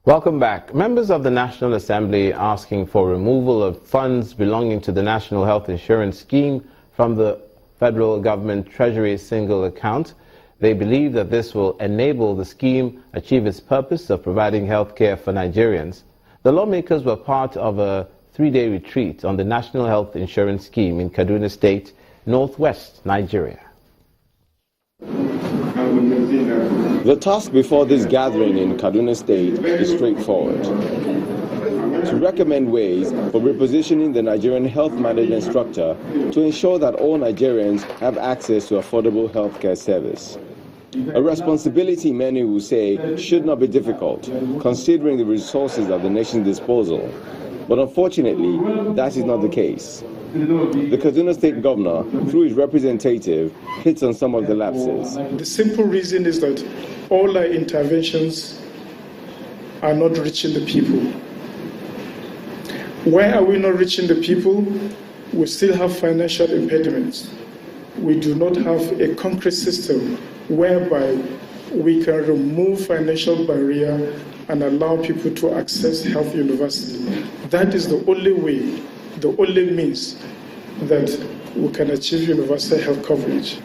Welcome back. Members of the National Assembly asking for removal of funds belonging to the National Health Insurance Scheme from the federal government Treasury single account. They believe that this will enable the scheme achieve its purpose of providing health care for Nigerians. The lawmakers were part of a 3-day retreat on the National Health Insurance Scheme in Kaduna State, northwest Nigeria. The task before this gathering in Kaduna State is straightforward: to recommend ways for repositioning the Nigerian health management structure to ensure that all Nigerians have access to affordable healthcare service. A responsibility many will say should not be difficult, considering the resources at the nation's disposal. But unfortunately, that is not the case. The Kaduna State Governor, through his representative, hits on some of the lapses. The simple reason is that all our interventions are not reaching the people. Why are we not reaching the people? We still have financial impediments. We do not have a concrete system whereby we can remove financial barrier and allow people to access health university. That is the only way, the only means that we can achieve universal health coverage.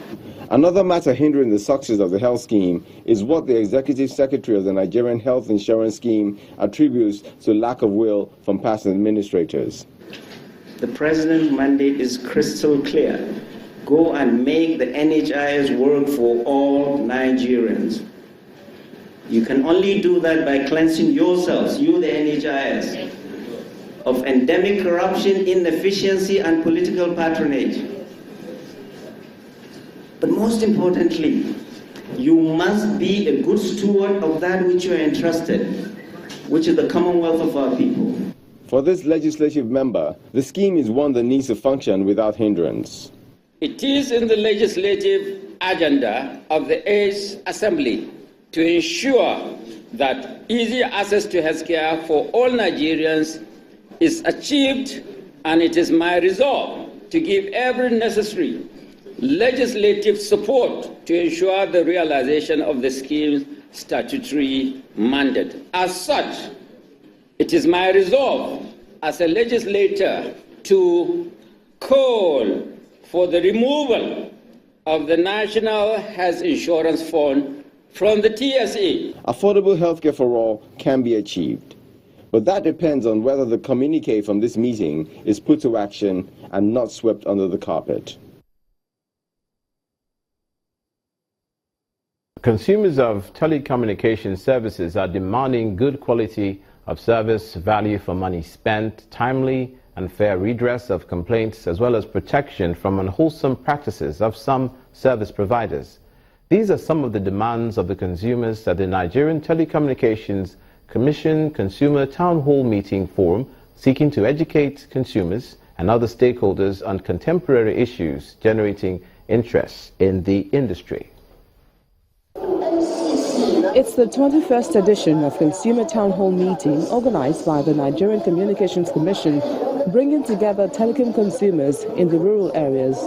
Another matter hindering the success of the health scheme is what the Executive Secretary of the Nigerian Health Insurance Scheme attributes to lack of will from past administrators. The President's mandate is crystal clear. Go and make the NHIS work for all Nigerians. You can only do that by cleansing yourselves, you the NHIS, of endemic corruption, inefficiency, and political patronage. But most importantly, you must be a good steward of that which you are entrusted, which is the commonwealth of our people. For this legislative member, the scheme is one that needs to function without hindrance. It is in the legislative agenda of the NHIS Assembly to ensure that easy access to healthcare for all Nigerians is achieved, and it is my resolve to give every necessary legislative support to ensure the realization of the scheme's statutory mandate. As such, it is my resolve as a legislator to call for the removal of the National Health Insurance Fund from the TSA. Affordable healthcare for all can be achieved, but that depends on whether the communique from this meeting is put to action and not swept under the carpet. Consumers of telecommunication services are demanding good quality of service, value for money spent, timely and fair redress of complaints, as well as protection from unwholesome practices of some service providers. These are some of the demands of the consumers at the Nigerian Telecommunications Commission Consumer Town Hall Meeting Forum, seeking to educate consumers and other stakeholders on contemporary issues generating interest in the industry. It's the 21st edition of Consumer Town Hall Meeting organized by the Nigerian Communications Commission, bringing together telecom consumers in the rural areas.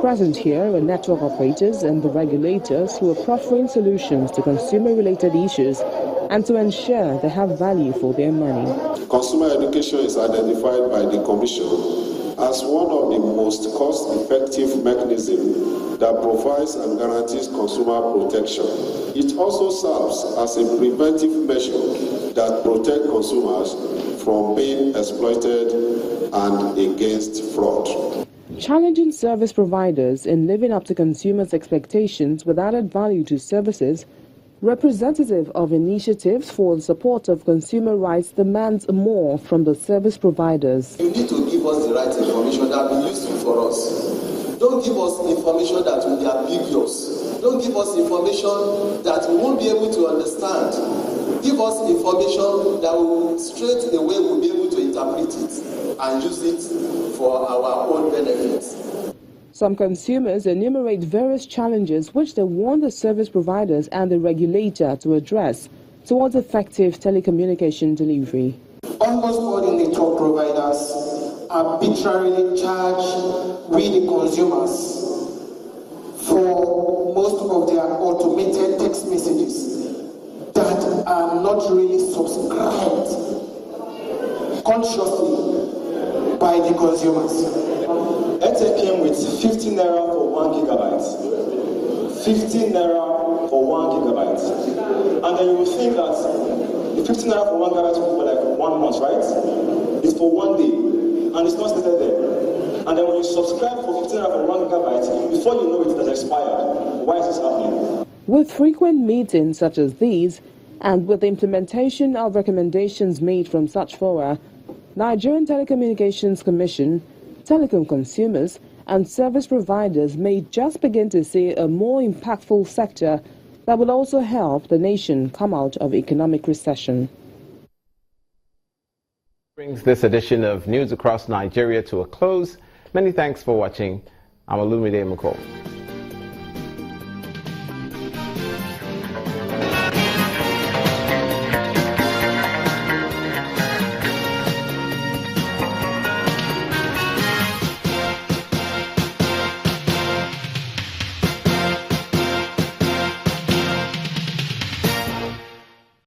Present here are network operators and the regulators who are proffering solutions to consumer-related issues and to ensure they have value for their money. Consumer education is identified by the Commission as one of the most cost-effective mechanisms that provides and guarantees consumer protection. It also serves as a preventive measure that protects consumers from being exploited and against fraud. Challenging service providers in living up to consumers' expectations with added value to services, representative of initiatives for the support of consumer rights demands more from the service providers. You need to give us the right information that will be useful for us. Don't give us information that will be ambiguous. Don't give us information that we won't be able to understand. Give us information that will straight away we'll be able to interpret it and use it for our own benefits. Some consumers enumerate various challenges which they want the service providers and the regulator to address towards effective telecommunication delivery. Almost all the network providers arbitrarily charge we the consumers for most of their automated text messages that are not really subscribed consciously by the consumers. Airtel came with 15 naira for 1 gigabyte. 15 naira for 1 gigabyte. And then you will think that the 15 naira for 1 gigabyte will be for like 1 month, right? It's for 1 day. And it's not stated there. And then when you subscribe for 15 naira for 1 gigabyte, before you know it has expired. Why is this happening? With frequent meetings such as these, and with the implementation of recommendations made from such fora, Nigerian Telecommunications Commission, telecom consumers and service providers may just begin to see a more impactful sector that will also help the nation come out of economic recession. Brings this edition of News Across Nigeria to a close. Many thanks for watching. I'm Olumide Mako.